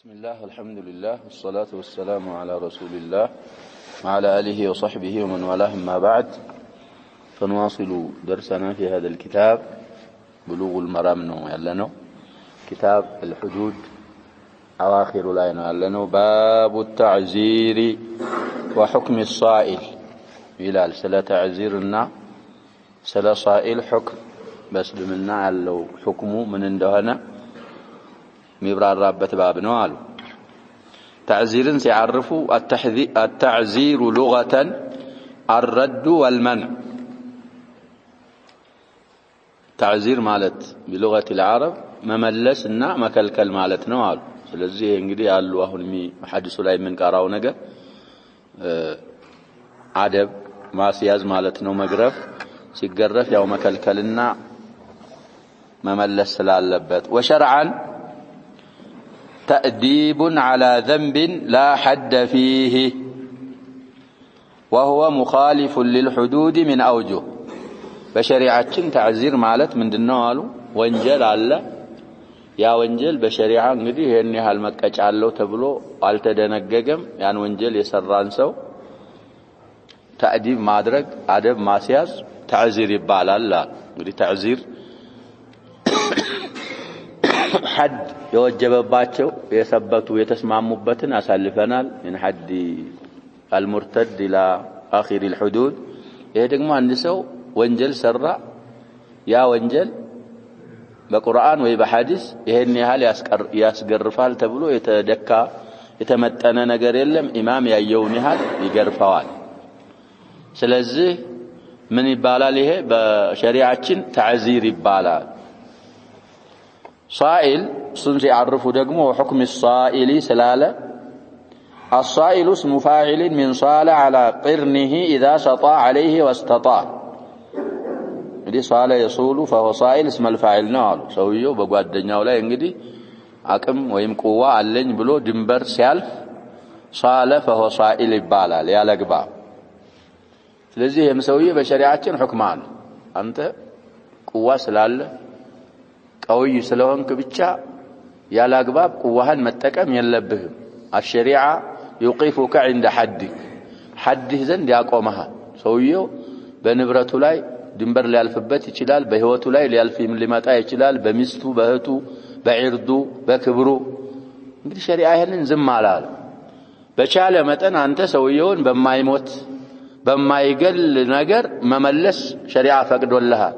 بسم الله والحمد لله والصلاة والسلام على رسول الله وعلى آله وصحبه ومن والاه ما بعد فنواصل درسنا في هذا الكتاب بلوغ المرام يعلنه كتاب الحدود أواخر لا يعلنه باب التعزير وحكم الصائل إلى سلا تعزيرنا سلا صائل حكم بس بمنا على حكمه من اندهنا مبرار رابط باب نوالو تعزيرن سيعرفوا التعزير لغة الرد والمنع تعزير مالت بلغة العرب مملسنا مكلكل مالت نوالو ስለዚህ እንግዲህ ያሉ አሁን ሐዲሱ ላይ ምን ቀራው ነገር አደብ ማስያዝ ማለት ነው መግረፍ ሲገረፍ ያው መከልከልና መመለስ ስላለበት وشرعا تأديب على ذنب لا حد فيه وهو مخالف للحدود من أوجه بشريعتين تعزير مالت من دنوالو وانجل على يا وانجل بشريعة እንግዲህ ይሄን ያህል መቀጫ አለው ተብሎ አልተደነገገም ያን ወንጀል የሰራን ሰው ተዕዲብ ማድረግ አደብ ማስያዝ تعزير ይባላል እንግዲህ تعزير حد የወጀበባቸው የሰበቱ የተስማሙበትን አሳልፈናል من حد المرتد الى اخر الحدود ይሄ ደግሞ አንድ ሰው ወንጀል ሰራ ያ ወንጀል በቁርአን ወይ በሐዲስ ይሄን ያህል ያስገርፋል ተብሎ የተደካ የተመጠነ ነገር የለም ኢማም ያየውን ያህል ይገርፋዋል ስለዚህ ምን ይባላል ይሄ በሸሪዓችን تعزير ይባላል صائل سنسي يعرفوا دقمه وحكم الصائل سلالة الصائل اسم فاعل من صال على قرنه إذا سطى عليه واستطاع دي صال يصول فهو صائل اسم الفاعل نال سويه بقوا الدنيا ولا ينقدي عقم ويم قوة علن بلو دمبر سيالف صال فهو صائل يبالا ليا لقبا لذي هم سويه بشريعتين حكمان أنت قوة سلالة قوي ስለሆንክ ብቻ ያላግባብ ቁዋህን መጠቀም የለብህም الشريعه يوقفك عند حدك حدህ ዘንድ ያቆመሃል ሰውየው በንብረቱ ላይ ድንበር ሊያልፍበት ይችላል በህይወቱ ላይ ሊመጣ ይችላል በሚስቱ በእህቱ በዒርዱ በክብሩ እንግዲህ ሸሪዓ ይሄንን ዝም አላለ በቻለ መጠን አንተ ሰውየውን በማይሞት በማይገል ነገር መመለስ ሸሪዓ ፈቅዶልሃል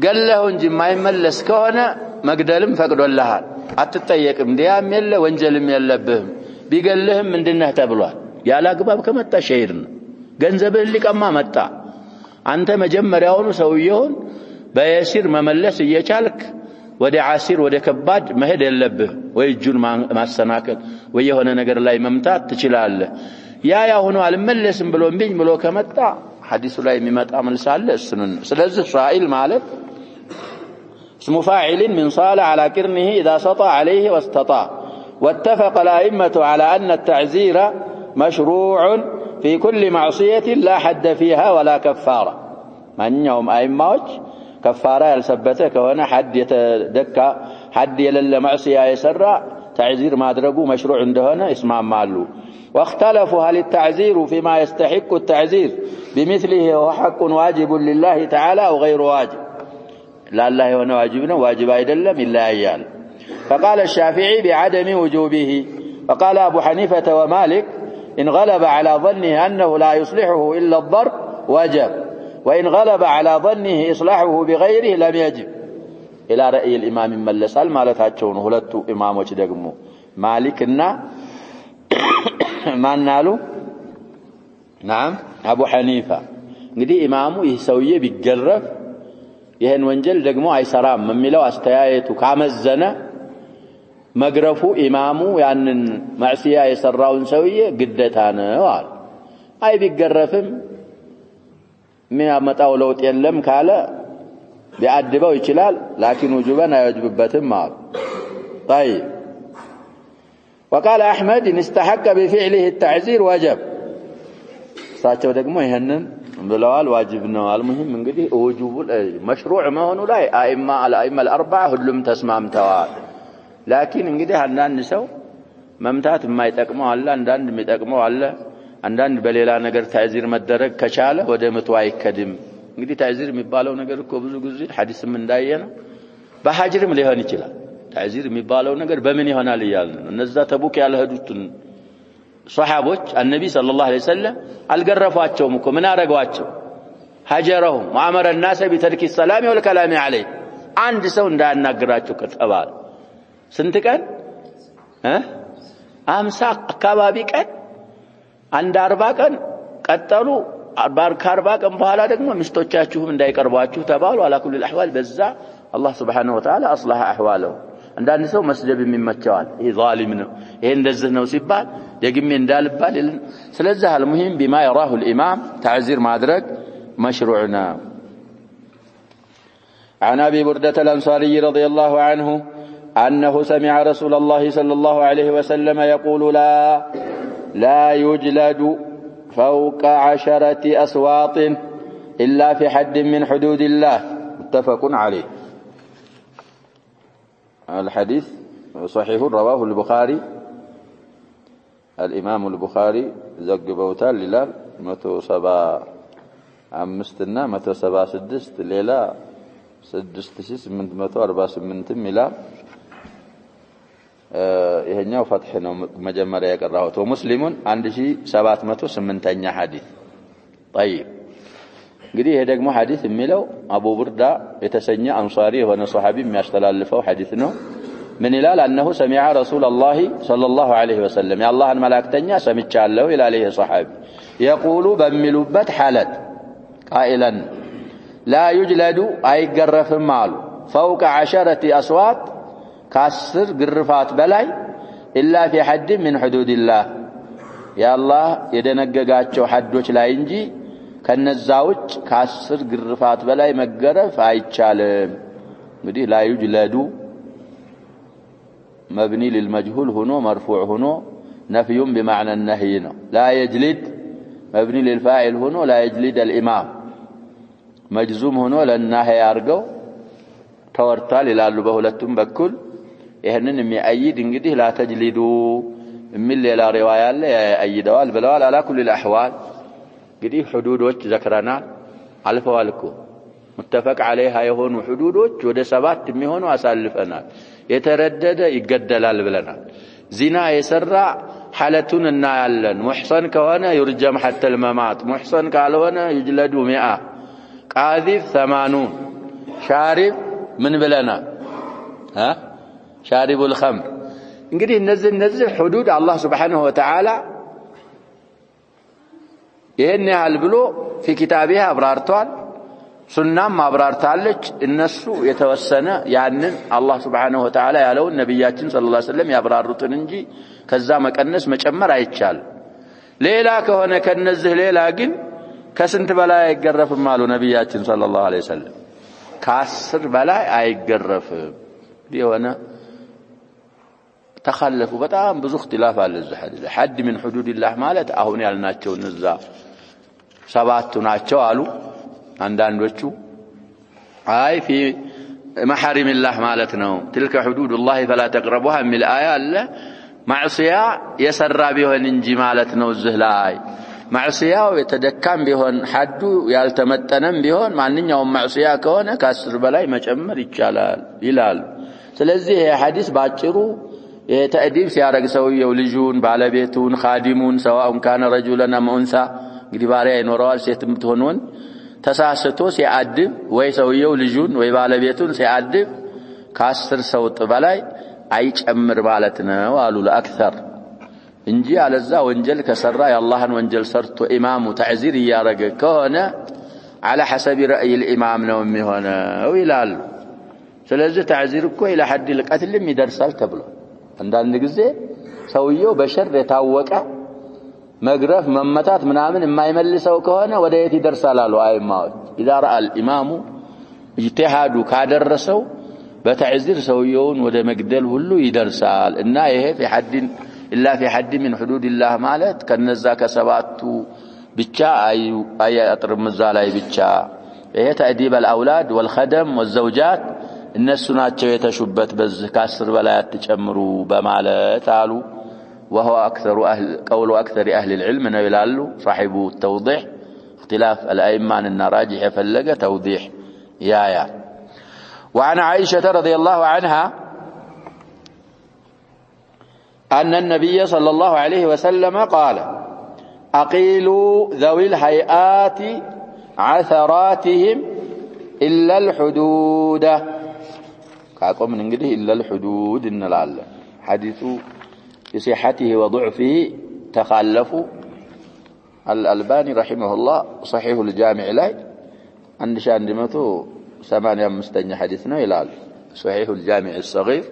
قاله እንጂ ማይመለስ ከሆነ መግደልም ፈቅዶልሃል አትጠየቅም ዲያም የለ ወንጀልም የለብህም ቢገልህም ምንድነህ ተብሏል ያላግባብ ከመጣ ሸሂድ ነው ገንዘብህን ሊቀማ መጣ አንተ መጀመሪያውኑ ሰውየውን በየሲር መመለስ እየቻልክ ወደ ዓሲር ወደ ከባድ መሄድ የለብህ ወይ እጁን ማሰናከል ወይ የሆነ ነገር ላይ መምታት ትችላለህ ያ ሆኖ አልመለስም ብሎ እምቢኝ ብሎ ከመጣ ሐዲሱ ላይ የሚመጣ መልስ አለ እሱን ስለዚህ ሷኢል ማለት اسم فاعل من صال على قرنه إذا سطى عليه واستطاع واتفق الأئمة على أن التعزير مشروع في كل معصية لا حد فيها ولا كفارة من يوم أئمة كفارة يلسبتك هنا حد يتدكى حد يلل معصية يسرع تعزير ما درقوا مشروع عندهنا اسمه مالو واختلفوا هل التعزير فيما يستحق التعزير بمثله هو حق واجب لله تعالى أو غير واجب لا الله هو واجبنا واجب أيضا إلا أيال فقال الشافعي بعدم وجوبه وقال أبو حنيفة ومالك إن غلب على ظنه أنه لا يصلحه إلا الضرب وجب وإن غلب على ظنه إصلاحه بغيره لم يجب إلى رأي الإمام ملسال ما لتعجون هلت إمام وشدقمو مالكنا ما نالو نعم أبو حنيفة እንግዲህ ኢማሙ ይህ ሰውዬ ቢገረፍ ይሄን ወንጀል ደግሞ አይሰራም የሚለው አስተያየቱ ካመዘነ መግረፉ ኢማሙ ያንን ማዕሲያ የሰራውን ሰውዬ ግዴታ ነው አለ አይ ቢገረፍም የሚያመጣው ለውጥ የለም ካለ ቢያድበው ይችላል ላኪን وجوبን አይወጅብበትም አለ طيب وقال احمد ان استحق بفعله التعزير وجب ሳቸው ደግሞ ይሄንን ብለዋል ዋጅብ ነው አልሙሂም እንግዲህ وجوب مشروع መሆኑ ላይ الائمه الاربعه ሁሉም ተስማምተዋል ላኪን እንግዲህ አንዳንድ ሰው መምታት የማይጠቅመው አለ አንዳንድ የሚጠቅመው አለ አንዳንድ በሌላ ነገር ታዕዚር መደረግ ከቻለ ወደ ምቱ አይከድም እንግዲህ ታዕዚር የሚባለው ነገር እኮ ብዙ ጊዜ ሐዲስም እንዳየነው በሐጅርም ሊሆን ይችላል ታዕዚር የሚባለው ነገር በምን ይሆናል ይያልን እነዛ ተቡክ ያልሄዱትን ሷሃቦች النبي صلى الله عليه وسلم አልገረፏቸውም እኮ ምን አረጋቸው ሀጀረሁም ወአመረ الناس بترك السلام والكلام عليه አንድ ሰው እንዳያናግራቸው ከተባለ ስንት ቀን 50 አካባቢ ቀን አንድ 40 ቀን ቀጠሉ 40 ቀን በኋላ ደግሞ ሚስቶቻችሁም እንዳይቀርቧችሁ ተባሉ على كل الاحوال በዛ الله سبحانه وتعالى اصلح احواله አንዳንድ ሰው መስደብ የሚመቸዋል ይሄ ዛሊም ነው ይሄ እንደዚህ ነው ሲባል ደግሜ እንዳልባል ስለዚህ المهم بما يراه الامام تعزير ማድረግ مشروعنا عن ابي بردة الانصاري رضي الله عنه انه سمع رسول الله صلى الله عليه وسلم يقول لا يجلد فوق 10 أصوات إلا في حد من حدود الله متفق عليه الحديث صحيح رواه البخاري الإمام البخاري زقبوتال للا 175 እና 176 ሌላ 6848 ሚላል ይሄኛው ፈትህ ነው መጀመሪያ ያቀራሁት ወሙስሊሙን 1708ኛ ሐዲስ طيب እንግዲህ ይሄ ደግሞ ሐዲስ የሚለው አቡ ቡርዳ የተሰኘ አንሷሪ የሆነ ሱሐቢ የሚያስተላልፈው ሐዲስ ነው ምን ይላል انه سمع رسول الله صلى الله عليه وسلم يا الله الملائكتኛ ሰምቻለሁ ይላል ይሄ ሱሐቢ يقول በሚሉበት ሐለት قائلا لا يجلد አይገረፍም አሉ فوق 10 أصوات كاسر ግርፋት በላይ إلا في حد من حدود الله يا الله የደነገጋቸው ሐዶች ላይ እንጂ ከነዛውጭ ከአስር ግርፋት በላይ መገረፍ አይቻልም እንግዲህ لا يجلد مبني للمجهول هنا مرفوع هنا نفي بمعنى النهي لا يجلد مبني للفاعل هنا لا يجلد الإمام مجزوم هنا للنهي ያርገው ተወርቷል ይላሉ በሁለቱም በኩል ይሄንን የሚያይድ እንግዲህ لا تجلدوا የሚል ሌላ ሪዋያ አለ ያይደዋል ብለዋል على كل الاحوال እንግዲህ ሁዱዶች ዘክረናል አልፈዋል እኮ متفق عليها የሆኑ ሁዱዶች ወደ 7 የሚሆኑ አሳልፈናል የተረደደ ይገደላል ብለናል ዚና የሰራ ሐለቱን እናያለን ሙህሰን ከሆነ يرجم حتى الممات ሙህሰን ካልሆነ يجلد 100 قاذف 80 شارب ምን ብለናል شارب الخمر እንግዲህ እነዚህ ሁዱድ አላህ Subhanahu Wa Ta'ala ይሄን ያህል ብሎ في كتابه አብራርቷል ሱናም አብራርታለች እነሱ የተወሰነ ያንን አላህ Subhanahu Wa Ta'ala ያለውን ነብያችን ሰለላሁ ዐለይሂ ወሰለም ያብራሩትን እንጂ ከዛ መቀነስ መጨመር አይቻል ሌላ ከሆነ ከነዚህ ሌላ ግን ከስንት በላይ አይገረፍም አሉ ነብያችን ሰለላሁ ዐለይሂ ወሰለም ከ10 በላይ አይገረፍም ዲሆነ ተخلفوا በጣም ብዙ اختلاف አለ እዚህ ሐዲስ حد من حدود الله ማለት አሁን ያልናቸው እነዛ ሰባቱ ናቸው አሉ አንዳንዶቹ አይ في محارم الله ማለት ነው تلك حدود الله فلا تقربوها የሚል አያ አለ ማዕሲያ የሰራ ቢሆን እንጂ ማለት ነው እዚህ ላይ ማዕሲያው የተደካም ቢሆን ሐዱ ያልተመጠነም ቢሆን ማንኛውም ማዕሲያ ከሆነ ከ10 በላይ መጨመር ይቻላል ይላል ስለዚህ ይሄ ሐዲስ ባጭሩ የተዕዲብ ሲያረግ ሰውየው ልጁን ባለቤቱን ኻዲሙን سواء كان رجلا ام انثى እንግዲህ ባሪያ ይኖረዋል ሴትም ትሆን ተሳስቶ ሲያድብ ወይ ሰውየው ልጁን ወይ ባለቤቱን ሲያድብ ከ10 ሰውጥ በላይ አይጨምር ማለት ነው አሉ ለአክثر እንጂ አለዛ ወንጀል ከሰራ የአላህን ወንጀል ሰርቶ ኢማሙ ተዕዚር ያረገ ከሆነ على حسب رأي الامام ነው የሚሆነው ይላል ስለዚህ ተዕዚር እኮ ኢላ ሐድ القتل ይደርሳል ተብሎ አንዳንድ ጊዜ ሰውየው በሸር የታወቀ መግረፍ መመታት ምናምን የማይመልሰው ከሆነ ወደ የት ይደርሳል አሉ አይማዎች اذا راى الامام اجتهاد ካደረሰው በተዕዚር ሰውየውን ወደ መግደል ሁሉ ይደርሳል እና ይሄ في حد الا في حد من حدود الله ማለት ከነዛ ከሰባቱ ብቻ አያጥርም እዛ ላይ ብቻ ይሄ ተዕዲብ الاولاد والخدم والزوجات እነሱ ናቸው የተሹበት በዚህ ከ10 በላይ አትጨምሩ በማለት አሉ وهو قول أكثر أهل العلم نيلالو صاحب التوضيح اختلاف الأئمة أن راجح يفلق توضيح يا وعن عائشة رضي الله عنها أن النبي صلى الله عليه وسلم قال أقيلوا ذوي الهيئات عثراتهم إلا الحدود كاكم من انجده إلا الحدود إن لعله حديث بصحته وضعفه تخالفوا الألباني رحمه الله صحيح الجامع له عند شان دمته 85 حديثنا إلى صحيح الجامع الصغير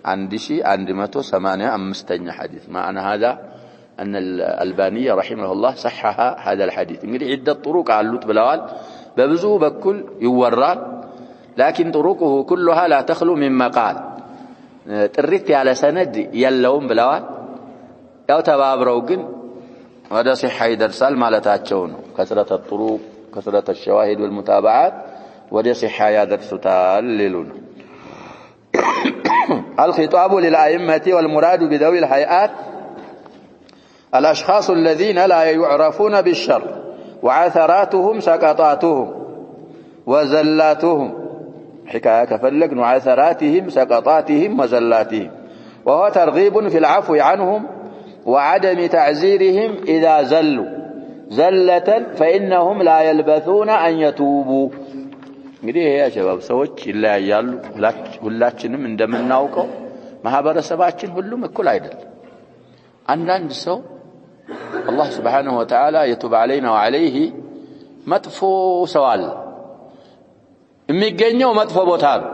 عند شيء عند دمته 85 حديث معنى هذا أن الألباني رحمه الله صحح هذا الحديث انجده عدة طرق علوت بلوال ببزو بكل يورال لكن طرقه كلها لا تخلو من مقال تريت على سند يلوم بلوال ያው ተባብረው ግን ወደ صحة ይደርሳል ማለታቸው ነው كثرة الطرق كثرة الشواهد والمتابعات ወደ صحة ያደርሱታል ሊሉን الخطاب للأئمة والمراد بذوي الهيئات الأشخاص الذين لا يعرفون بالشر وعثراتهم سقطاتهم وزلاتهم حكاية كفلق عثراتهم سقطاتهم وزلاتهم وهو ترغيب في العفو عنهم وعدم تعزيرهم إذا زلوا زلة فإنهم لا يلبثون أن يتوبوا እንግዲህ ይሄ شباب ሰዎች ይለያያሉ ሁላችንም እንደምናውቀው ማህበረሰባችን ሁሉም እኩል አይደለም አንዳንድ ሰው الله سبحانه وتعالى يتوب علينا وعليه መጥፎ ሰው አለ የሚገኘው መጥፎ ቦታ ነው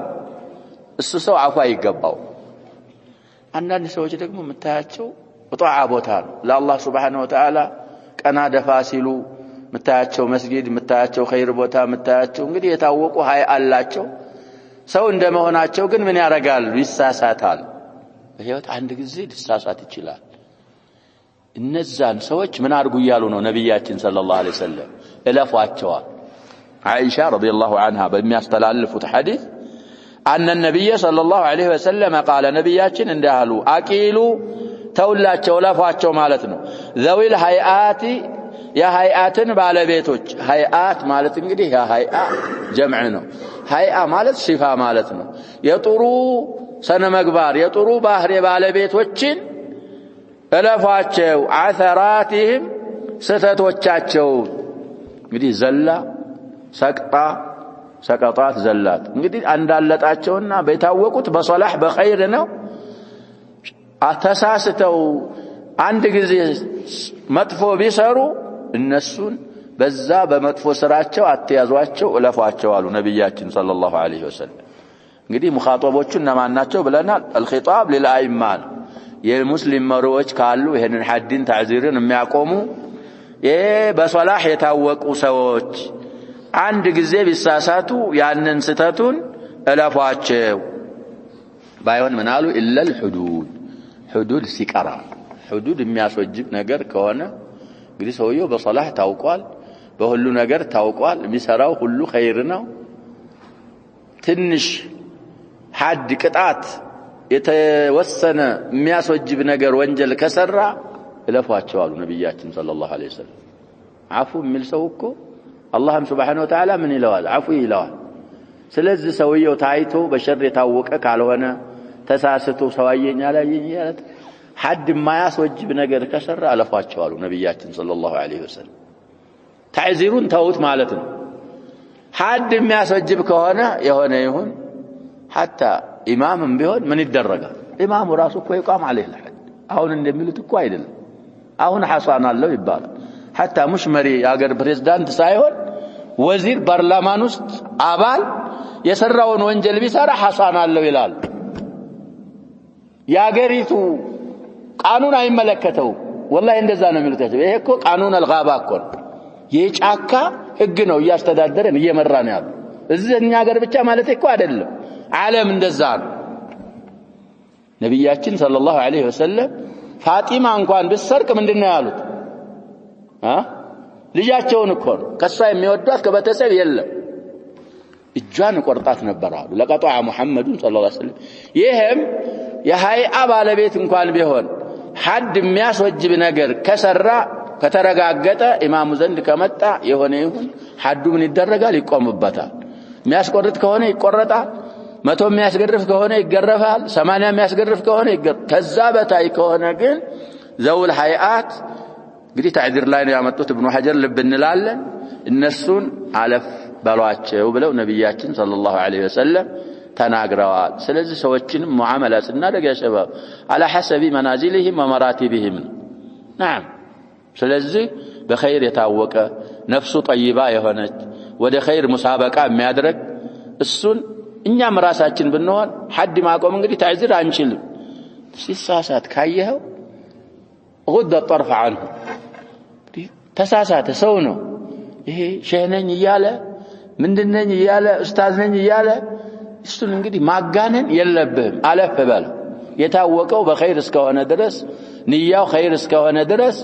እሱ ሰው አፉ አይገባው አንዳንድ ሰዎች ደግሞ መታያቸው ወጣዓ ቦታ ነው ለአላህ Subhanahu Wa Ta'ala ቀና ደፋ ሲሉ መታያቸው መስጊድ መታያቸው ኸይር ቦታ መታያቸው እንግዲህ የታወቁ ሀይ አላቸው ሰው እንደመሆናቸው ግን ምን ያረጋሉ ይሳሳታል በህይወት አንድ ጊዜ ሊሳሳት ይችላል እነዛን ሰዎች ምን አድርጉ ይያሉ ነው ነብያችን ሰለላሁ ዐለይሂ ወሰለም እለፏቸው عائشة رضي الله عنها بمياستلالفوا حديث أن النبي صلى الله عليه وسلم قال نبياتنا اندهلوا أكيلوا تولاتشو لفاتشو مالتنا ذوي الهيئات يا هيئات بالبيتوج هيئات مالت انجدي يا هيئة جمعنا هيئة مالت صفة مالتنا يطروا سنة مقبار يطروا باهر بالبيتوجين لفاتشو عثراتهم ستتوجاتشو انجدي زلة سقطات زلات እንግዲህ አንዳለጣቸውና በታወቁት በሶላህ በኸይር ነው አተሳስተው አንድ ጊዜ መጥፎ ቢሰሩ እነሱን በዛ በመጥፎ ስራቸው አትያዟቸው እለፏቸው አሉ ነብያችን ሰለላሁ ዐለይሂ ወሰለም እንግዲህ ሙኻጠቦቹ እነማን ናቸው ብለናል الخطاب للأئمة የሙስሊም መሪዎች ካሉ ይሄንን ሐድን ተዕዚርን የሚያቆሙ በሶላህ የታወቁ ሰዎች አንድ ጊዜ ቢሳሳቱ ያንን ስተቱን እለፏቸው ባይሆን ምናሉ ኢላ الحدود حدود ሲቀራ حدود የሚያስወጅብ ነገር ከሆነ እንግዲህ ሰውየው በሶላህ ታውቋል በሁሉ ነገር ታውቋል የሚሰራው ሁሉ ኸይር ነው ትንሽ ሐድ ቅጣት የተወሰነ የሚያስወጅብ ነገር ወንጀል ከሰራ እለፏቸው አሉ ነብያችን ሰለላሁ ዐለይሂ ወሰለም አፉ የሚል ሰው እኮ الله سبحانه وتعالى من يلوال عفو يلوال ስለዚህ ሰውየው ታይቶ በሸር የታወቀ ካልሆነ ተሳስቶ ሰዋየኛ ላይ ይያለት ሐድ ማያስወጅብ ነገር ከሰራ አለፋቸው አሉ ነብያችን ሰለላሁ ዐለይሂ ወሰለም ታዕዚሩን ተውት ማለት ነው ሐድ የሚያስወጅብ ከሆነ የሆነ ይሁን حتى ኢማምም ቢሆን ምን ይደረጋል ኢማሙ ራሱ እኮ ይቋም عليه الحد አሁን እንደሚሉት እኮ አይደለም አሁን ሐሳን አለው ይባላል حتى مش مري ያገር ፕሬዝዳንት ሳይሆን ወዚር ፓርላማን ውስጥ አባል የሰራውን ወንጀል ቢሰራ ሐሳን አለው ይላል ያገሪቱ ቃኑን አይመለከተው والله እንደዛ ነው የሚሉት ይሄ እኮ ቃኑን አልጋባ እኮ የጫካ ህግ ነው ያስተዳደረን እየመራን ያለው እዚህኛ ሀገር ብቻ ማለት እኮ አይደለም ዓለም እንደዛ ነው ነብያችን ሰለላሁ ዐለይሂ ወሰለም ፋጢማ እንኳን ብትሰርቅ ምንድነው ያሉት ልጃቸውን እኮ ከሷ የሚወዷት ከበተሰብ የለም እጇን ቆርጣት ነበር አሉ ለቀጣ ሙሐመድ ሰለላሁ ዐለይሂ ወሰለም ይሄም የሃይአ ባለቤት እንኳን ቢሆን ሐድ የሚያስወጅብ ነገር ከሰራ ከተረጋገጠ ኢማሙ ዘንድ ከመጣ የሆነ ይሁን ሐዱ ምን ይደረጋል ይቆምበታል የሚያስቆርጥ ከሆነ ይቆረጣል 100 የሚያስገርፍ ከሆነ ይገረፋል 80 የሚያስገርፍ ከሆነ ከዛ በታይ ከሆነ ግን ዘውል ሃይአት እንግዲህ ተዕዚር ላይ ነው ያመጡት ኢብኑ ሐጀር ልብ እንላለን እነሱን አለፍ ባሏቸው ብለው ነብያችን ሰለላሁ ዐለይሂ ወሰለም ተናግረዋል ስለዚህ ሰዎችን ሙዓመላ ስናደርግ ያ ሸባብ على حسب منازلهم ومراتبهم نعم ስለዚህ በኸይር የታወቀ ነፍሱ ጠይባ የሆነች ወደ ኸይር ሙሳበቃ የሚያደርግ እሱን እኛም ራሳችን ብንሆን ሐድ ማቆም እንግዲህ ተዕዚር አንችልም ሲሳሳት ካየኸው غض الطرف عنه ተሳሳተ ሰው ነው ይሄ ሼህ ነኝ ይያለ ምንድነኝ ይያለ ኡስታዝ ነኝ ይያለ እሱን እንግዲህ ማጋነን የለብህም አለፍ በል የታወቀው በኸይር እስከሆነ ድረስ ንያው ኸይር እስከሆነ ድረስ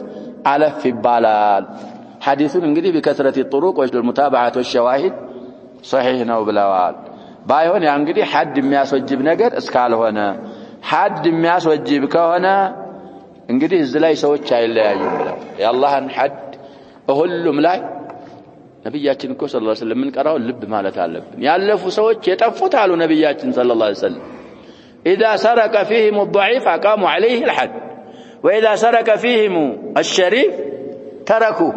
አለፍ ይባላል ሐዲሱን እንግዲህ በከثرة الطرق والمتابعات والشواهد صحيح ነው ብለዋል ባይሆን ያ እንግዲህ ሐድ የሚያስወጅብ ነገር እስካልሆነ ሐድ የሚያስወጅብ ከሆነ እንግዲህ እዚህ ላይ ሰዎች አይለያዩም ብለው የአላህን ሐድ ሁሉም ላይ ነብያችን እኮ ሰለላሁ ዐለይሂ ወሰለም ምን ቀራው ልብ ማለት አለብን ያለፉ ሰዎች የጠፉት አሉ ነብያችን ሰለላሁ ዐለይሂ ወሰለም اذا سرق فيهم الضعيف اقاموا عليه الحد واذا سرق فيهم الشريف تركوا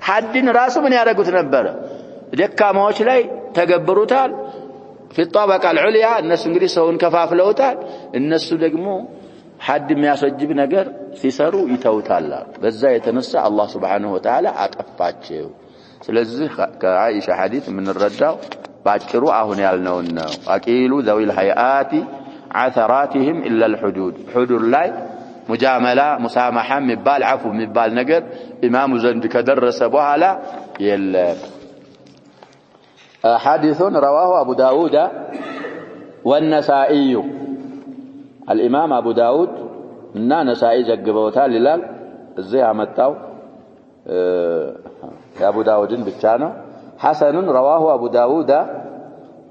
حدን ራሱ ምን ያደርጉት ነበር ደካማዎች ላይ ተገብሩታል في الطبقه العليا እነሱ እንግዲህ ሰውን ከፋፍለውታል እነሱ ደግሞ ሐድ የሚያስወጅብ ነገር ሲሰሩ ይተውታል በዛ የተነሳ አላህ Subhanahu Wa Ta'ala አጠፋቸው ስለዚህ ከአኢሻ ሐዲስ የምንረዳው ባጭሩ አሁን ያልነው ነው አቂሉ ذوي الهيئات عثراتهم الا الحدود حدود ላይ ሙጃመላ ሙሳማሐ የሚባል አፉ የሚባል ነገር ኢማሙ ዘንድ ከደረሰ በኋላ የለም حديث رواه أبو داود والنسائي الإمام أبو داود نسائي جقبوتها للال الزي عمتاو أبو داود بتشانو حسن رواه أبو داود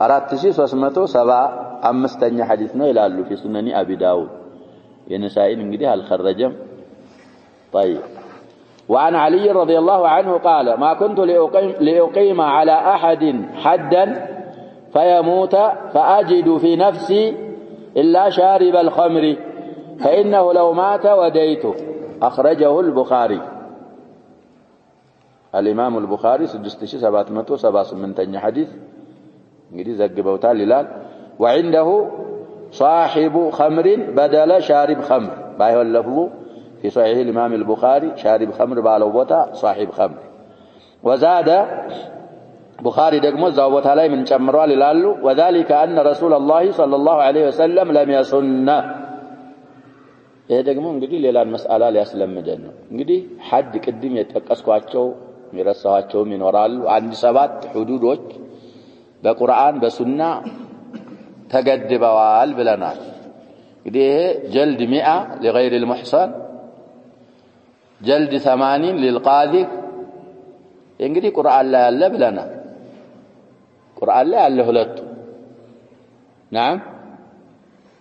أراتشيس واسمته 75 حديثنا يلالو في سنن أبي داود ينسائي نقديها الخرجم طيب وعن علي رضي الله عنه قال ما كنت لأقيم على أحد حدا فيموت فأجد في نفسي إلا شارب الخمر فإنه لو مات وديته أخرجه البخاري الإمام البخاري 6778 حديث እንግዲህ ዘግበውታል ይላል وعنده صاحب خمر بدل شارب خمر بايሆን ለፍሉ في صحيح الإمام البخاري شارب خمر بالو بوتا صاحب خمر وزاد بخاري ደግሞ ዛው ቦታ ላይ ምን ጨምሯል ይላሉ وذلك أن رسول الله صلى الله عليه وسلم لم يسن ይሄ ደግሞ እንግዲህ ሌላን መስአላ ሊያስለምደን ነው እንግዲህ ሐድ ቅድም የተጠቀስኳቸው የሚረሳዋቸውም ይኖራሉ አንድ 7 ሁዱዶች በቁርአን በሱና ተገድበዋል ብለናል እንግዲህ جلد 100 لغير المحصن جلد 80 للقاذف እንግዲህ ቁርአን ላይ አለ ብለናል ቁርአን ላይ አለ ሁለቱ نعم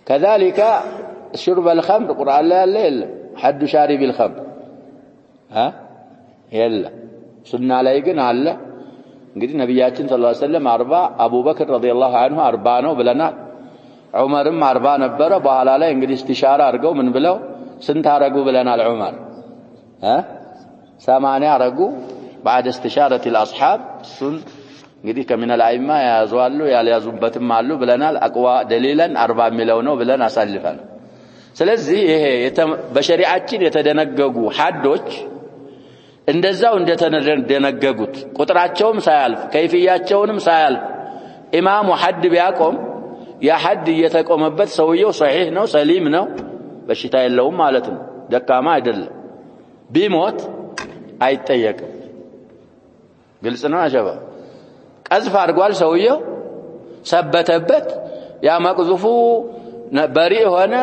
كذلك شرب الخمر ቁርአን ላይ አለ የለም حد شارب الخمر የለም ሱና ላይ ግን አለ እንግዲህ ነብያችን ሰለላሁ ዐለይሂ ወሰለም 40 አቡበክር ረዲየላሁ ዐንሁ 40 ነው ብለናል ዑመርም 40 ነበረ በኋላ ላይ እንግዲህ ኢስቲሻራ አድርገው ምን ብለው ስንት አረጉ ብለናል ዑመር 80 አረጉ بعد استشارة الأصحاب سن እንግዲህ ከምን الائمه ያያዙአሉ ያልያዙበትም አሉ ብለናል አቅዋ ደሊላን 40 ሚለው ነው ብለን አሳልፈን ስለዚህ ይሄ በሸሪዓችን የተደነገጉ ሐዶች እንደዛው እንደተደነገጉት ቁጥራቸውም ሳያልፍ ከይፍያቸውንም ሳያልፍ ኢማሙ ሐድ ቢያቆም ያ ሐድ የተቆመበት ሰውየው ሷሂህ ነው ሰሊም ነው በሽታ የለውም ማለት ነው ደካማ አይደለም ቢሞት አይጠየቅም ግልጽ ነው አጀባ ቀዝፍ አድርጓል ሰውየው ሰበተበት ያ መቅዙፉ በሪእ ሆነ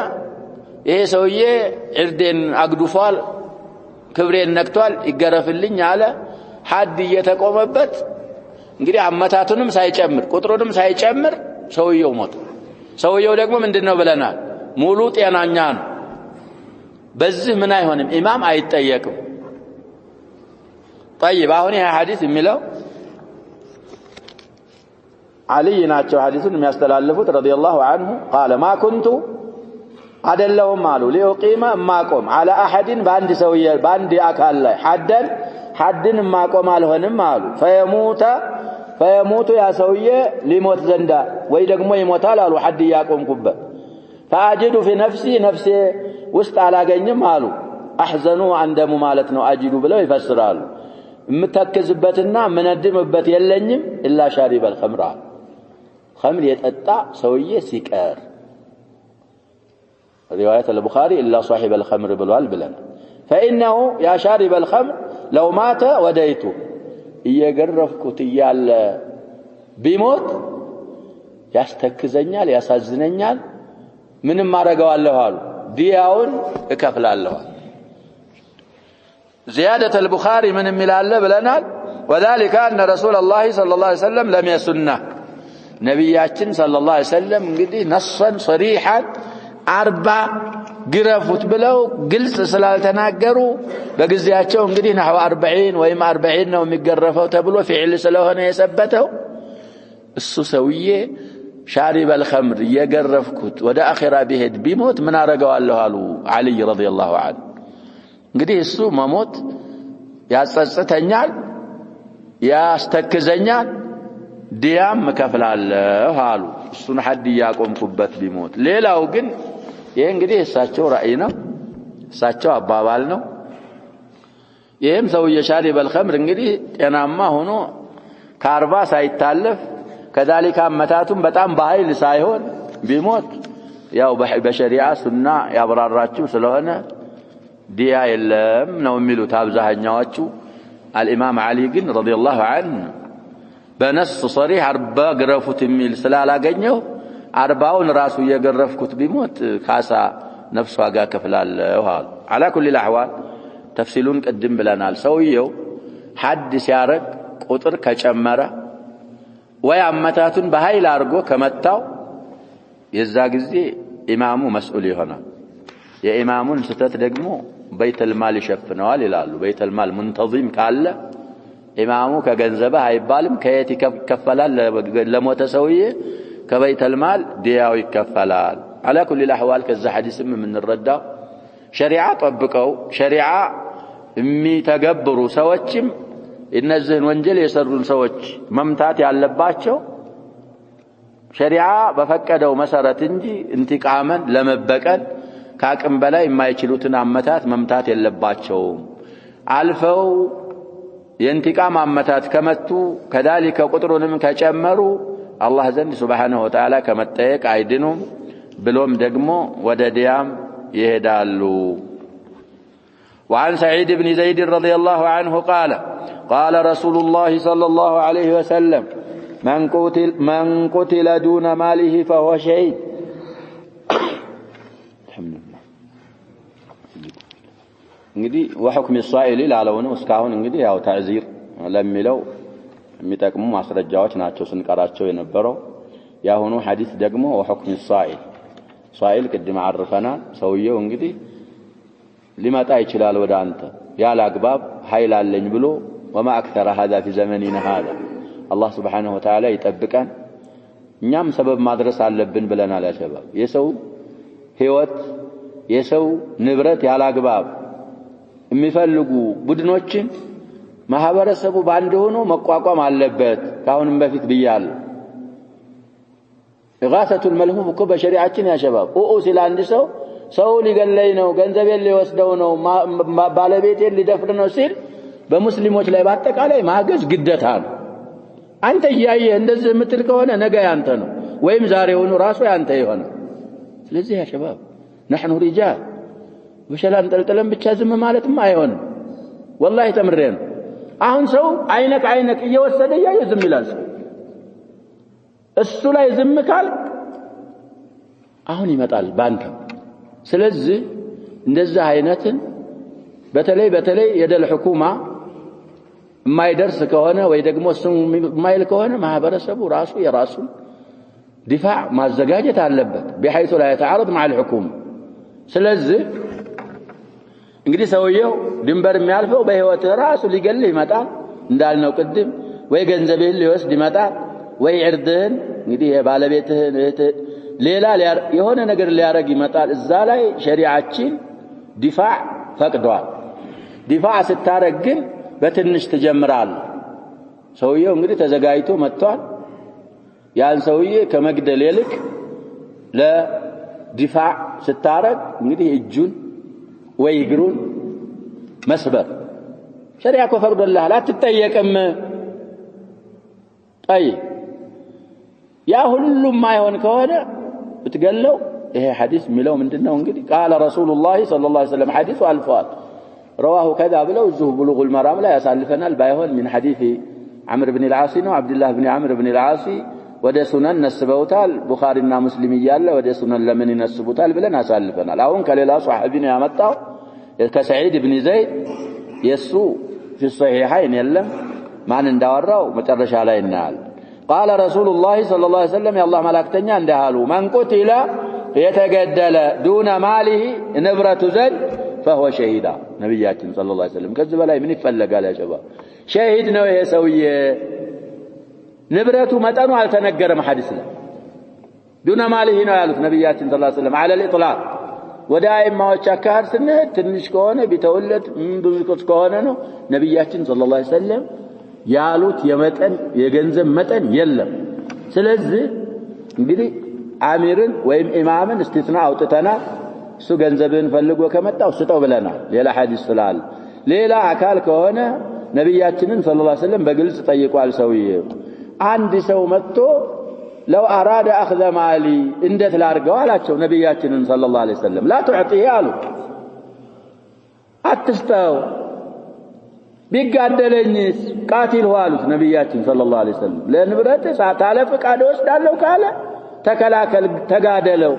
ይሄ ሰውዬ እርዴን አግዱፋል ክብሬን ነክቷል ይገረፍልኝ አለ ሐድ የተቆመበት እንግዲህ አመታቱንም ሳይጨምር ቁጥሩንም ሳይጨምር ሰውየው ሞተ። ሰውየው ደግሞ ምንድነው ብለናል? ሙሉ ጤናኛ ነው። በዚህ ምን አይሆንም? ኢማም አይጠየቅም። طيب አሁን ይሄ ሐዲስ የሚለው علي ናቸው ሐዲሱን የሚያስተላልፉት ረዲየላሁ ዐንሁ قال ما كنت አደለሁም አሉ ሊኡቂመ ማቆም على احد በአንድ ሰውዬ በአንድ አካል ላይ ሐድን ማቆም አልሆንም አሉ فيموت ያ ሰውዬ ሊሞት ዘንዳ ወይ ደግሞ ይሞታል አሉ ሐድ ያቆምኩበት فاجد في نفسي ውስጥ አላገኝም አሉ احزኑ አንደሙ ማለት ነው አጅዱ ብለው ይፈስራሉ እምተከዝበትና ምንድምበት የለኝም ኢላ ሻሪበ الخمر خمر የጠጣ ሰውዬ ሲቀር روايه البخاري الا صاحب الخمر ብሏል ብለን فانه يا شارب الخمر لو مات وديته እየገረፍኩት እያለ ቢሞት ያስተክዘኛል ያሳዝነኛል ምንም ማረጋዋለሁ አሉ ዲያውን እከፍላለሁ زيادة البخاري من ملال بلنال وذلك أن رسول الله صلى الله عليه وسلم لم يسنه نبياتنا صلى الله عليه وسلم انقدي نصا صريحا 40 قرفت بلو قلس سلال تناقروا بقزياتشو انقدي نحو 40 ويما 40 نوم يقرفوا تبلو فعل سلوهن يثبته السوسوية شارب الخمر يقرفكت ودا آخرا بهد بيموت من أرقوا الله علي رضي الله عنه እንግዲህ እሱ መሞት ያጸጸተኛል ያስተክዘኛል ዲያም ከፍላለሁ አሉ እሱን ሐድ ያቆምኩበት ቢሞት ሌላው ግን ይሄ እንግዲህ እሳቸው ራእይ ነው እሳቸው አባባል ነው ይሄም ሰው የሻሪበ الخمر እንግዲህ ጤናማ ሆኖ ከ40 ሳይታለፍ ከذلك አመታቱም በጣም በኃይል ሳይሆን ቢሞት ያው በሸሪዓ ሱና ያብራራችሁ ስለሆነ ديا يلم ነው የሚሉት አብዛኛዎቹ الامام علي ግን رضي الله عنه በነስ صريح 40 ገረፉት የሚል ስላላገኘው 40ውን ራሱ የገረፍኩት ቢሞት ካሳ ነፍሱ ዋጋ ከፍላለሁ አሉ على كل الاحوال ተፍሲሉን ቀድም ብለናል ሰውየው ሐድ ሲያረግ ቁጥር ከጨመረ ወይ አመታቱን በኃይል አርጎ ከመታው የዛ ጊዜ ኢማሙ መስኡል ይሆናል የኢማሙን ስተት ደግሞ بيت المال يشفنوال ይላሉ بيت المال منتظم ካለ ኢማሙ ከገንዘበ አይባልም ከየት ይከፈላል ለሞተ ሰውዬ ከበይት المال ዲያው ይከፈላል على كل الاحوال ከዛ ሐዲስም ምንረዳው ሸሪዓ ጠብቀው ሸሪዓ የሚተገብሩ ሰዎችም እነዚህን ወንጀል የሰሩን ሰዎች መምታት ያለባቸው ሸሪዓ በፈቀደው መሰረት እንጂ እንቲቃመን ለመበቀል ካቅም በላይ የማይችሉትን አመታት መምታት የለባቸውም አልፈው የእንቲቃም አመታት ከመቱ ከذلك ቁጥሩንም ከጨመሩ አላህ ዘንድ Subhanahu Wa Ta'ala ከመጠየቅ አይድኑም ብሎም ደግሞ ወደ ዲያም ይሄዳሉ وعن سعيد بن زيد رضي الله عنه قال رسول الله صلى الله عليه وسلم من قتل دون ماله فهو شهيد እንግዲህ وحكم الصائل ላለው ነው እስካሁን እንግዲህ ያው تعذير ለሚለው የሚጠቅሙ ማስረጃዎች ናቸው ስንቀራቸው የነበረው ያሁኑ ሐዲስ ደግሞ وحكم الصائل صائل ቅድም አርፈናል ሰውየው እንግዲህ ሊመጣ ይችላል ወደ አንተ ያለ አግባብ ኃይል አለኝ ብሎ وما اكثر هذا في زمننا هذا الله سبحانه وتعالى ይጠብቀን እኛም ሰበብ ማድረስ አለብን ብለናል ያ ሸባብ የሰው ህይወት የሰው ንብረት ያለ አግባብ የሚፈልጉ ቡድኖችን ማህበረሰቡ ባንድ ሆኖ መቋቋም አለበት ካሁንም በፊት ብያለሁ إغاثة الملهوف እኮ በሸሪዓችን ያ ሸባብ ሲል አንድ ሰው ሊገለይ ነው ገንዘቤን ሊወስደው ነው ባለቤቴን ሊደፍር ነው ሲል በሙስሊሞች ላይ በአጠቃላይ ማገዝ ግዴታ ነው አንተ ያየ እንደዚህ የምትል ከሆነ ነገ ያንተ ነው ወይም ዛሬውኑ ራሱ ያንተ ይሆናል ስለዚህ ያ ሸባብ نحن رجال በሸላን ጠልጠለን ብቻ ዝም ማለትም አይሆንም والله ተምሬን አሁን ሰው አይነክ እየወሰደ ያየ ዝም ይላል እሱ ላይ ዝም ካል አሁን ይመጣል ባንተ ስለዚህ እንደዛ አይነትን በተለይ የደል ሁኩማ የማይደርስ ከሆነ ወይ ደግሞ እሱም የማይል ከሆነ ማህበረሰቡ ራሱ የራሱን ዲፋዕ ማዘጋጀት አለበት بحيث لا يتعارض مع الحكومة ስለዚህ እንግዲህ ሰውየው ድንበር የሚያልፈው በህይወት ራሱ ሊገልህ ይመጣል እንዳልነው ቅድም ወይ ገንዘብህን ሊወስድ ይመጣል ወይ ዕርድህን እንግዲህ የባለቤትህን ሌላ የሆነ ነገር ሊያረግ ይመጣል እዛ ላይ ሸሪዓችን ዲፋዕ ፈቅዷል ዲፋዕ ስታረግ ግን በትንሽ ትጀምራለህ ሰውየው እንግዲህ ተዘጋጅቶ መጥቷል ያን ሰውዬ ከመግደል ይልቅ ለዲፋዕ ስታረግ እንግዲህ እጁን ወይ እግሩን መስበር ሸሪዓ እኮ ፈቅዶልሃል አትጠየቅም طيب ያ ሁሉም ማይሆን ከሆነ ብትገለው ይሄ ሐዲስ ሚለው ምንድነው እንግዲህ قال رسول الله صلى الله عليه وسلم حديث አልፏል رواه كذا ብለው እዚሁ بلوغ المرام ላይ ያሳልፈናል ባይሆን من حديث عمرو بن العاص ነው عبد الله بن عمرو بن العاص ወደ ሱነን ነስበውታል ቡኻሪና ሙስሊም ይያለ ወደ ሱነን ለምን ይነስቡታል ብለን አሳልፈናል አሁን ከሌላ ሷሐቢ ነው ያመጣው ከሰዒድ ኢብኑ ዘይድ የሱ في الصحيحين የለም ማን እንዳወራው መጨረሻ ላይ እናያል قال رسول الله صلى الله عليه وسلم يا الله ملائكتኛ እንዳሉ من قتل يتجدل دون ماله نبرة زد فهو شهيد ነብያችን صلى الله عليه وسلم ከዚህ በላይ ምን ይፈልጋል ያ ሸባ ሸሂድ ነው ይሄ ሰውዬ ንብረቱ መጠኑ አልተነገረም ሐዲስ ላይ دون ماله ነው ያሉት ነብያችን صلى الله عليه وسلم على الاطلاق ወደ አይማዎች አካር ስንሄድ ትንሽ ከሆነ ቢተወለድ ብዙ ከሆነ ነው ነብያችን صلى الله عليه وسلم ያሉት የመጠን የገንዘብ መጠን የለም ስለዚህ እንግዲህ አሚርን ወይም ኢማምን እስቲስና አውጥተናል እሱ ገንዘብን ፈልጎ ከመጣው ስጠው ብለናል ሌላ ሐዲስ ስላል ሌላ አካል ከሆነ ነብያችንን صلى الله عليه وسلم በግልጽ ጠይቋል ሰውዬው አንድ ሰው መጥቶ لو أراد أخذ مالي اندت لارقوا አላቸው ነብያችንን صلى الله عليه وسلم لا تعطيه አሉ አትስጠው ቢጋደለኝስ ቃቲል ሆአሉት ነብያችን صلى الله عليه وسلم ለንብረት ሳታለ ፍቃድ ወስዳለው ካለ ተከላከል ተጋደለው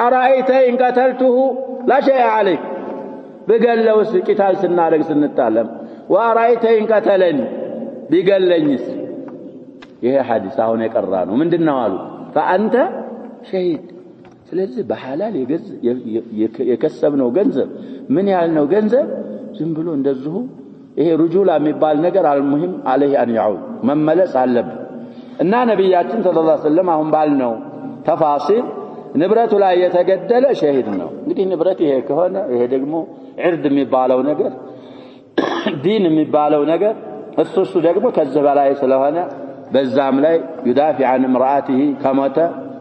አራይተ ኢን ቀተልቱሁ لا شيء عليك በገለውስ ቂታል ስናረግ ስንጣለም ወአራይተ ኢን ቀተለኒ ቢገለኝስ ይሄ ሐዲስ አሁን የቀራ ነው ምንድነው አሉ فانت شهيد ስለዚህ በሐላል የከሰብነው ገንዘብ ምን ያህል ነው ገንዘብ ዝም ብሎ እንደዚሁ ይሄ ሩጁላ የሚባል ነገር አልሙሂም عليه ان يعود መመለስ አለበት እና ነብያችን ሰለላሁ ዐለይሂ ወሰለም አሁን ባልነው ተፋሲል ንብረቱ ላይ የተገደለ ሸሂድ ነው እንግዲህ ንብረት ይሄ ከሆነ ይሄ ደግሞ ዕርድ የሚባለው ነገር ዲን የሚባለው ነገር እሱ ደግሞ ከዚህ በላይ ስለሆነ በዛም ላይ يدافع عن امراته ከሞተ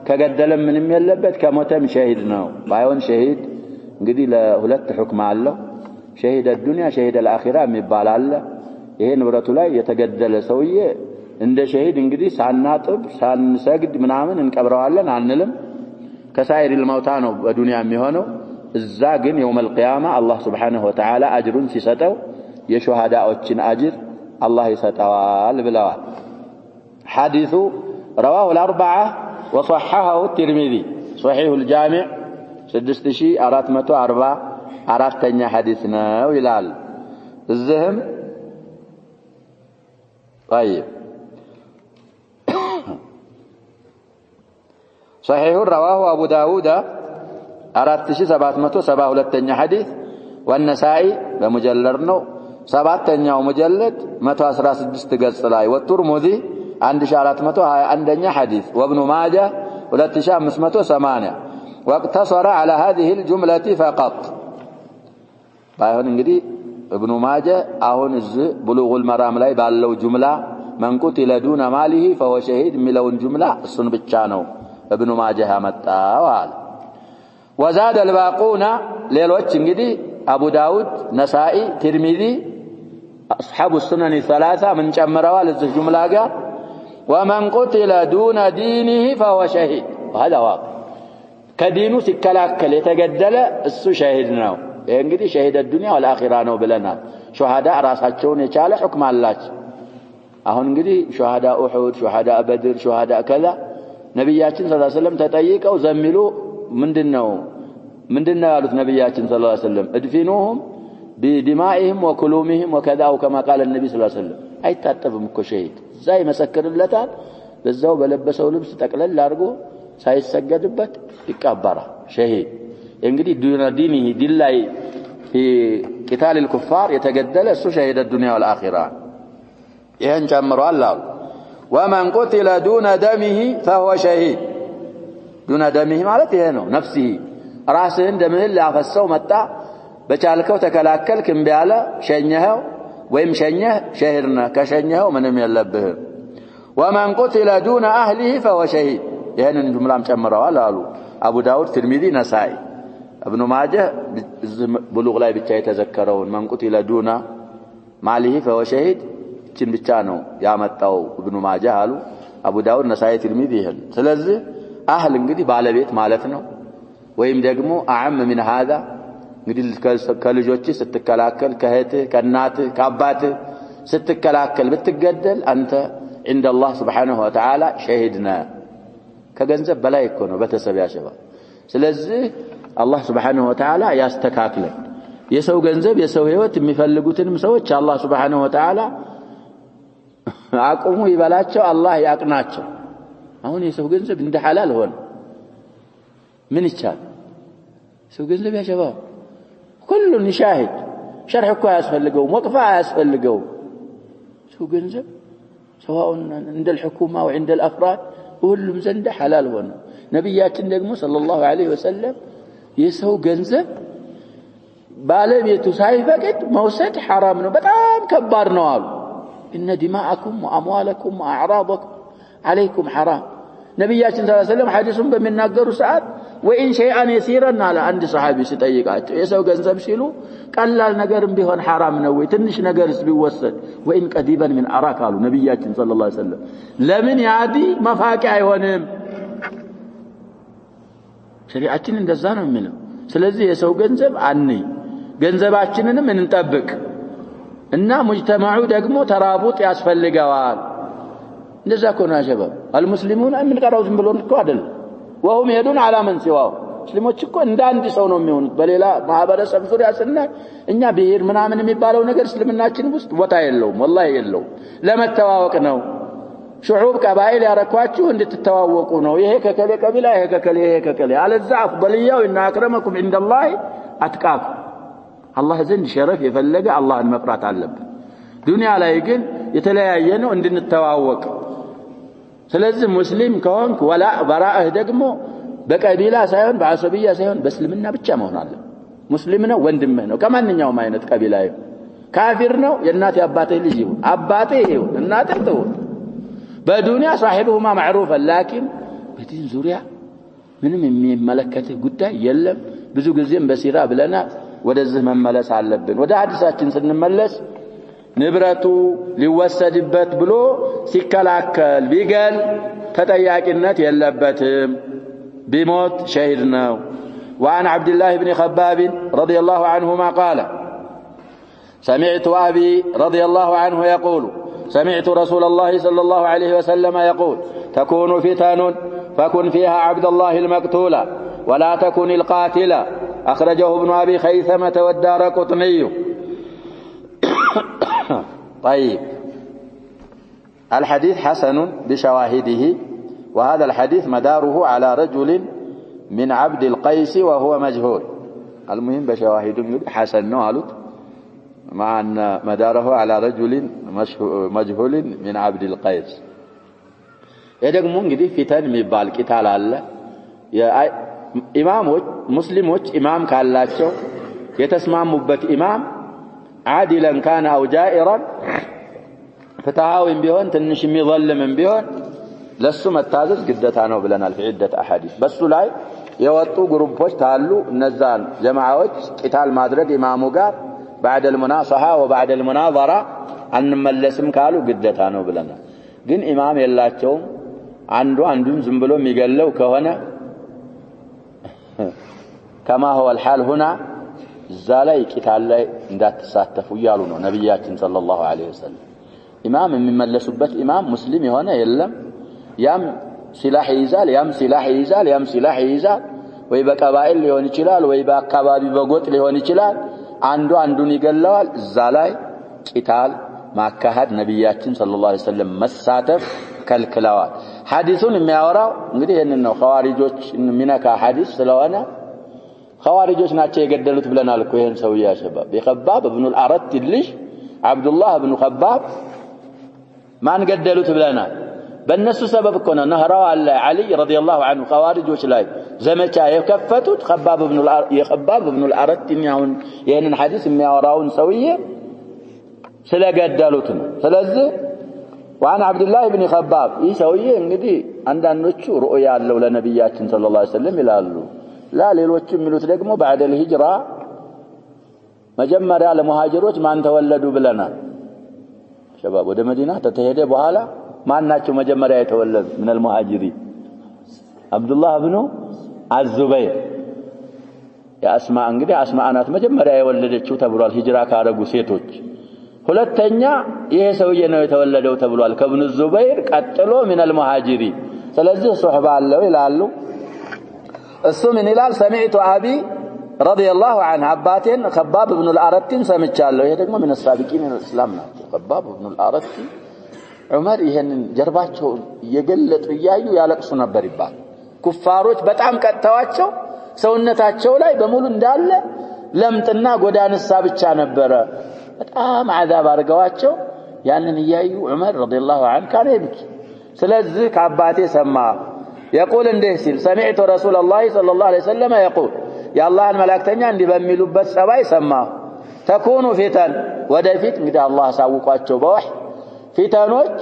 ከገደለም ምንም የለበት ከሞተም ሸሂድ ነው ባይሆን ሸሂድ እንግዲህ ለሁለት ሁክም አለው ሸሂድ الدنيا ሸሂድ الآخرة የሚባል አለ ይሄ ንብረቱ ላይ የተገደለ ሰውዬ እንደ ሸሂድ እንግዲህ ሳናጥብ ሳንሰግድ ምናምን እንቀብረዋለን አንልም ከሳይር الموتى ነው በዱንያ የሚሆነው እዛ ግን يوم القيامة الله سبحانه وتعالى አጅሩን ሲሰጠው የሹሃዳዎችን አጅር الله ይሰጠዋል ብለዋል حديث رواه الأربعة وصححه الترمذي صحيح الجامع 6444 حديثنا ويلال الزهم طيب صحيح رواه أبو داود 4772 حديث والنسائي بمجلرنو 7ኛው مجلد 116 ገጽ ላይ والترمذي 1421 حديث وابن ماجه 2580 واقتصر على هذه الجملة فقط بايون እንግዲህ ابن ماجه አሁን እዚህ بلوغ المرام ላይ ባለው ጁምላ من قتل دون ماله فهو شهيد ሚለውን ጁምላ እሱን ብቻ ነው ابن ماجه ያመጣው አለ وزاد الباقون ሌሎች እንግዲህ ابو داود نسائي ترمذي اصحاب السنن الثلاثه من ጨምረዋል እዚህ ጁምላ ጋር ومن قتل دون دينه فهو شهيد هذا واقع كدينه ሲከላከል የተገደለ እሱ ሸሂድ ነው ይሄ እንግዲህ ሸሂድ الدنيا والآخرة ነው ብለናል ሹሃዳ ራሳቸውን የቻለ ሁክም አላቸው አሁን እንግዲህ ሹሃዳ ኡሁድ ሹሃዳ በድር ሹሃዳ ከዛ ነብያችን ሰለላሁ ዐለይሂ ወሰለም ተጠይቀው ዘሚሉ ምንድነው ያሉት ነብያችን ሰለላሁ ዐለይሂ ወሰለም ادفنوهم بدمائهم وكلومهم وكذا كما قال النبي صلى الله عليه وسلم አይታጠብም እኮ ሸሂድ እዛ ይመሰክርለታል በዛው በለበሰው ልብስ ጠቅለል አድርጎ ሳይሰገድበት ይቀበራል ሸሂድ እንግዲህ ዱና ዲኒሂ ዲላይ في قتال الكفار يتجدل እሱ شهيد الدنيا والآخرة ይሄን ጨምሯል አሉ ومن قتل دون دمه فهو شهيد دون دمه ማለት ይሄ ነው ነፍሲሂ ራስህን ደምህን ላፈሰው መጣ በቻልከው ተከላከልክ እምቢ አለ ሸኘኸው ወይም ሸኘህ ሸሂድ ነህ ከሸኘኸው ምንም የለብህም ومن قتل دون أهله فهو شهيد ይሄንን ጁምላም ጨምረዋል አሉ አቡ ዳውድ ትርሚዚ ነሳኢ ابن ماجه بلوغ ላይ ብቻ የተዘከረውን من قتل دون ماله فهو شهيد ችን ብቻ ነው ያመጣው ابن ماجه አሉ አቡ ዳውድ ነሳኢ ትርሚዚ ይሄን ስለዚህ አህል እንግዲህ ባለቤት ማለት ነው ወይም ደግሞ አዓም من هذا እንግዲህ ከልጆች ስትከላከል ከእህትህ ከእናትህ ከአባትህ ስትከላከል ብትገደል አንተ عند الله سبحانه وتعالى شهدنا ከገንዘብ በላይ እኮ ነው በተሰብ ያሸባ ስለዚህ አላህ Subhanahu Wa Ta'ala ያስተካክለ የሰው ገንዘብ የሰው ህይወት የሚፈልጉትንም ሰዎች አላህ Subhanahu Wa Ta'ala አቁሙ ይበላቸው አላህ ያቅናቸው አሁን የሰው ገንዘብ እንደ ሐላል ሆነ ምን ይቻል ሰው ገንዘብ ያሸባ ሁሉ ንሻሂድ شرح እኮ ያስፈልገው ወቅፋ ያስፈልገው ሰው ገንዘብ سواء عند الحكومة أو عند الأفراد ሁሉም ዘንድ ሐላል ሆነ ነብያችን ደግሞ ሰለላሁ ዐለይሂ ወሰለም የሰው ገንዘብ ባለቤቱ ሳይፈቅድ መውሰድ حرام ነው በጣም ከባድ ነው አሉ ان دماءكم واموالكم واعراضكم عليكم حرام ነብያችን ሰለላሁ ዐለይሂ ወሰለም ሐዲሱን በሚናገሩ ሰዓት وان شيئا يسيرا على አንድ ሰሃቢ ሲጠይቃቸው የሰው ገንዘብ ሲሉ ቀላል ነገርም ቢሆን حرام ነው ወይ ትንሽ ነገርስ ቢወሰድ وان قديبا من اراك አሉ ነብያችን ሰለላሁ ዐለይሂ ወሰለም ለምን ያዲ መፋቂያ አይሆንም ሸሪዓችን እንደዛ ነው የሚለው ስለዚህ የሰው ገንዘብ አንይ ገንዘባችንንም እንጠብቅ እና ሙጅተማዑ ደግሞ ተራቡጥ ያስፈልገዋል እንደዛ ኮና ሸባብ አልሙስሊሙን ምን ቀራው ዝም ብሎ እኮ አይደል ወሁም يدون على من سواه ሙስሊሞች እኮ እንደ አንድ ሰው ነው የሚሆኑት በሌላ ማህበረሰብ ዙሪያ ስናይ እኛ ብሔር ምናምን የሚባለው ነገር እስልምናችን ውስጥ ቦታ የለውም والله የለውም ለመተዋወቅ ነው شعوب قبائل ያረኳችሁ እንድትተዋወቁ ነው ይሄ ከከለ ቀቢላ ይሄ ከከለ ይሄ ከከለ አለዛ አፍضليው ان اكرمكم عند الله اتقاكم الله ዘንድ ሸረፍ የፈለገ አላህን መፍራት አለበት ዱንያ ላይ ግን የተለያየ ነው እንድንተዋወቅ ስለዚህ ሙስሊም ከሆንክ ወላ በራእህ ደግሞ በቀቢላ ሳይሆን በአሰብያ ሳይሆን በእስልምና ብቻ መሆን አለ ሙስሊም ነው ወንድምህ ነው ከማንኛውም አይነት ቀቢላ ይሁን ካፊር ነው የእናት አባቴ ልጅ ይሁን አባቴ ይሁን እናቴ ይሁን በዱንያ صاحبهما معروفا لكن በዲን ዙሪያ ምንም የሚመለከትህ ጉዳይ የለም ብዙ ጊዜም በሲራ ብለና ወደዚህ መመለስ አለብን ወደ ሐዲሳችን ስንመለስ ንብረቱ ሊወሰድበት ብሎ ሲከላከል ቢገል ተጠያቂነት የለበትም بموت شهدنا وعن عبد الله بن خباب رضي الله عنهما قال سمعت أبي رضي الله عنه يقول سمعت رسول الله صلى الله عليه وسلم يقول تكون فتن فكن فيها عبد الله المقتول ولا تكن القاتل أخرجه ابن أبي خيثمة والدارقطني طيب الحديث حسن بشواهده وهذا الحديث مداره على رجل من عبد القيس وهو مجهول المهم بشواهد حسن نوالد مع أن مداره على رجل مجهول من عبد القيس يدقمون قدي فتن مبال كتال الله إمام مسلموች إمام ካላቸው የተስማሙበት إمام عادلا كان أو جائرا فتحاوين بيهون ትንሽ የሚظلምን ቢሆን ለሱ መታዘዝ ግዴታ ነው ብለናል في عدة أحاديث በሱ ላይ የወጡ ግሩፖች ታሉ እነዛን ጀማዓዎች ቂታል ማድረግ ኢማሙ ጋር بعد المناصحة وبعد المناظرة አንመለስም ካሉ ግዴታ ነው ብለናል ግን ኢማም የላቸውም አንዱን ዝም ብሎ የሚገለው ከሆነ كما هو الحال هنا زالي ቂታል ላይ እንዳትሳተፉ ያሉ ነው ነብያችን ሰለላሁ ዐለይሂ ወሰለም ኢማም የሚመለሱበት ኢማም ሙስሊም የሆነ የለም ያም ሲላህ ይዛል ያም ሲላህ ይዛል ወይ በቀባኢል ሊሆን ይችላል ወይ በአካባቢ በጎጥ ሊሆን ይችላል አንዱን ይገለዋል እዛ ላይ ቂታል ማካሃድ ነብያችን ሰለላሁ ዐለይሂ ወሰለም መሳተፍ ከልክለዋል። ሐዲሱን የሚያወራው እንግዲህ ይሄንን ነው። ኸዋሪጆች ሚነካ ሐዲስ ስለሆነ ኸዋሪጆች ናቸው የገደሉት ብለናል እኮ ይሄን ሰው ያሸባብ የኸባብ ኢብኑ አልአረት ልጅ አብዱላህ ኢብኑ ኸባብ ማን ገደሉት ብለናል። በእነሱ ሰበብ እኮ ነው ነህራው አለ አሊ ረዲየላሁ ዐንሁ ኸዋሪጆች ላይ ዘመቻ የከፈቱት ኸባብ ኢብኑ አልአረት ያውን ይሄንን ሐዲስ የሚያወራውን ሰውዬ ስለገደሉት ነው። ስለዚህ وعن عبد الله بن خباب ይሰውዬ እንግዲህ አንዳንዶቹ ሩእያ ያለው ለነብያችን ሰለላሁ ዐለይሂ ወሰለም ይላሉ። ሌሎቹ የሚሉት ደግሞ بعد الهجرة መጀመሪያ ለሙሃጅሮች ማን ተወለዱ ብለናል። ሸባብ ወደ መዲና ተተሄደ በኋላ ማን ናቸው መጀመሪያ የተወለዱ من المهاجرين عبد الله بن الزبير ያስማ እንግዲህ አስማ አናት መጀመሪያ የወለደችው ተብሏል ሂጅራ ካረጉ ሴቶች። ሁለተኛ ይሄ ሰውዬ ነው የተወለደው ተብሏል ከብኑ ዙበይር ቀጥሎ من المهاجرين። ስለዚህ ሱህባ አለው ይላሉ። እሱ ምን ይላል سمعت ابي رضي الله عنه አባቴን خباب بن الارت ሰምቻለሁ። ይሄ ደግሞ من السابقين الاسلام ነው። خباب بن الارت ዑመር ይሄንን ጀርባቸውን እየገለጡ እያዩ ያለቅሱ ነበር ይባል። ኩፋሮች በጣም ቀጥተዋቸው ሰውነታቸው ላይ በሙሉ እንዳለ ለምጥና ጎዳንሳ ብቻ ነበረ በጣም عذاب አርገዋቸው ያንን እያዩ ዑመር ረዲየላሁ ዐንሁ ካለ ይብኪ። ስለዚህ ከአባቴ ሰማ يقول እንዲህ ሲል سمعت رسول الله صلى الله عليه وسلم يقول የአላህን መላእክተኛ እንዲህ በሚሉበት ሰባይ ሰማ تكون فتن ወደፊት እንግዲህ አላህ ሳውቋቸው በወህይ ፊተኖች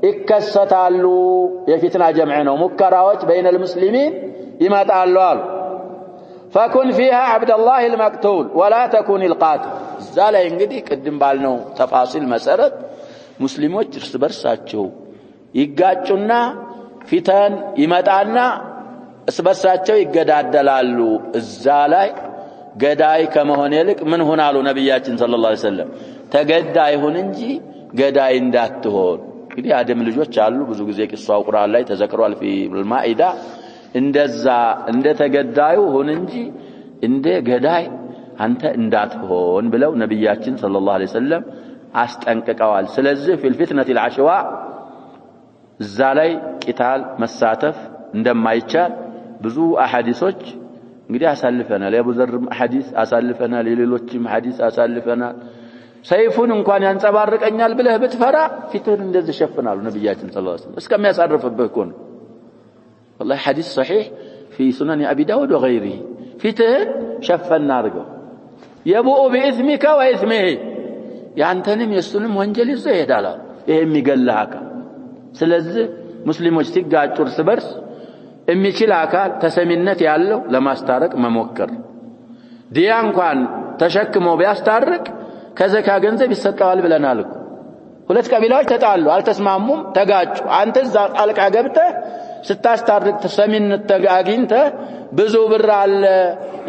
ይከሰታሉ። የፊትና ጀምዕ ነው። ሙከራዎች بين المسلمين ይመጣሉ አሉ። فكن فيها عبد الله المقتول ولا تكون القاتل። ዛላይ እንግዲህ ቅድም ባልነው ተፋሲል መሰረት ሙስሊሞች እርስ በርሳቸው ይጋጩና ፊተን ይመጣና እርስ በርሳቸው ይገዳደላሉ። እዛ ላይ ገዳይ ከመሆን ይልቅ ምን ሆናሉ ነብያችን ሰለላሁ ዐለይሂ ወሰለም ተገዳይ ሁን እንጂ ገዳይ እንዳትሆን። እንግዲህ አደም ልጆች አሉ ብዙ ጊዜ ቂሷው ቁርአን ላይ ተዘክሯል في المائدة እንደዛ እንደተገዳዩ ሁን እንጂ እንደ ገዳይ አንተ እንዳትሆን ብለው ነብያችን ሰለላሁ ዐለይሂ ወሰለም አስጠንቅቀዋል። ስለዚህ في الفتنة العشواء እዛ ላይ ቂታል መሳተፍ እንደማይቻል ብዙ አሐዲሶች እንግዲህ አሳልፈናል። የአቡ ዘርም ሐዲስ አሳልፈናል። የሌሎችም ሐዲስ አሳልፈናል። ሰይፉን እንኳን ያንጸባርቀኛል ብለህ ብትፈራ ፊትህን እንደዚህ ሸፍናሉ ነብያችን ሰለላሁ ዐለይሂ ወሰለም እስከሚያሳርፍብህ እኮ ነው። والله حديث صحيح في سنن أبي داود وغيره فيه شفنا رجو يبوء بإثمك وإثمه ያንተንም የሱንም ወንጀል ይዘህ ይሄዳል። ይሄም ይገላካ። ስለዚህ ሙስሊሞች ሲጋጩ እርስ በርስ የሚችል አካል ተሰሚነት ያለው ለማስታረቅ መሞከር ዲያ እንኳን ተሸክሞ ቢያስታርቅ ከዘካ ገንዘብ ይሰጣዋል ብለናል እኮ። ሁለት ቀቢላዎች ተጣሉ፣ አልተስማሙም፣ ተጋጩ። አንተ እዛ ጣልቃ ገብተህ ስታስታርቅ ተሰሚነት ተጋግኝተህ ብዙ ብር አለ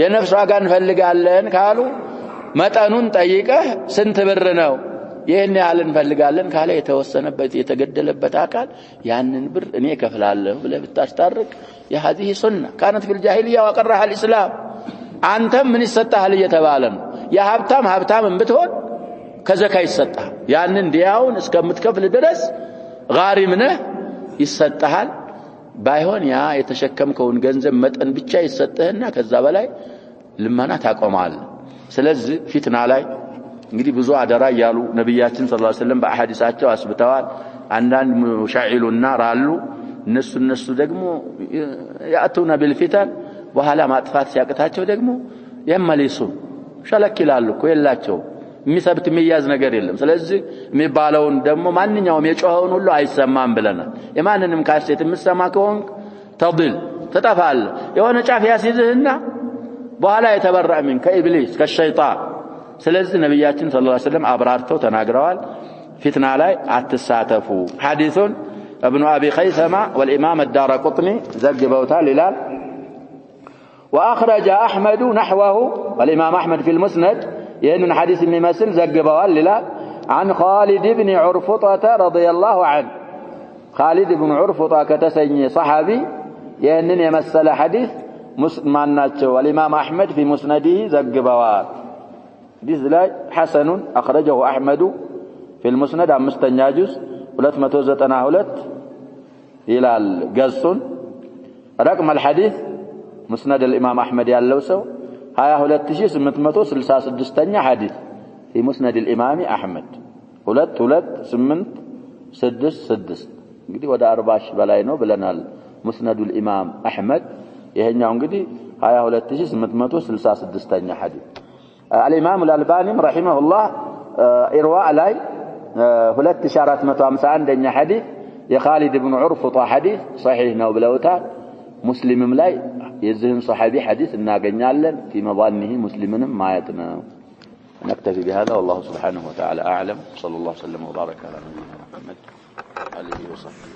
የነፍስ ዋጋ እንፈልጋለን ካሉ መጠኑን ጠይቀህ ስንት ብር ነው ይሄን ያህል እንፈልጋለን ካለ የተወሰነበት የተገደለበት አካል ያንን ብር እኔ ከፍላለሁ ብለህ ብታስታርቅ የዚህ ሱና كانت في الجاهليه وقرها الاسلام። አንተም ምን ይሰጣል እየተባለ ነው። ሀብታም ብትሆን ከዘካ ይሰጣል። ያንን ዲያውን እስከምትከፍል ድረስ ጋሪም ነህ ይሰጣል። ባይሆን ያ የተሸከምከውን ገንዘብ መጠን ብቻ ይሰጥህና ከዛ በላይ ልመና ታቆማለህ። ስለዚህ ፊትና ላይ እንግዲህ ብዙ አደራ ያሉ ነብያችን ሰለላሁ ዐለይሂ ወሰለም በአሐዲሳቸው አስብተዋል። አንዳንድ ሙሻዒሉና ራሉ እነሱ ደግሞ ያቱና بالفتن በኋላ ማጥፋት ሲያቅታቸው ደግሞ የመሊሱ ሸለክላሉ እኮ የላቸው የሚሰብት የሚያዝ ነገር የለም። ስለዚህ የሚባለውን ደግሞ ማንኛውም የጮኸውን ሁሉ አይሰማም ብለናል። የማንንም ካሴት የምትሰማ ከሆንክ ተضل ተጠፋለህ። የሆነ ጫፍ ያስይዝህና በኋላ የተበራ ምን ከኢብሊስ ከሸይጣን። ስለዚህ ነብያችን ሰለላሁ ዐለይሂ ወሰለም አብራርተው ተናግረዋል። ፊትና ላይ አትሳተፉ። ሐዲሱን ابن ابي خيثمة والامام الدارقطني ዘግበውታል ይላል። واخرج احمد نحوه والامام احمد في المسند ይህንን ሐዲስ የሚመስል ዘግበዋል ይላል። عن خالد بن عرفطة رضي الله عنه خالد بن عرفطة ከተሰኘ صحابي ይህንን የመሰለ ሐዲስ ሙስማን ናቸው። والامام احمد في مسنده ዘግበዋል። ሐዲስ ላይ حسن اخرجه احمد في المسند أمستنيا جزء 292 إلى الجزء رقم الحديث مسند الإمام أحمد ياللوسو 22866 حديث في مسند الإمام أحمد 22866 እንግዲህ ወደ 40 በላይ ነው ብለናል مسند الإمام أحمد ይሄኛው እንግዲህ 22866ኛ حديث الإمام الألباني رحمه الله إرواء لاي 2451ኛ حديث የኻሊድ ኢብኑ ዑርፍጣ حديث صحيح ነው ብለውታል مسلمም ላይ የዚህን صحابي حديث እናገኛለን في مظانه مسلمንም ማየት ነው نكتفي بهذا والله سبحانه وتعالى أعلم صلى الله وسلم وبارك على نبينا محمد عليه وصحبه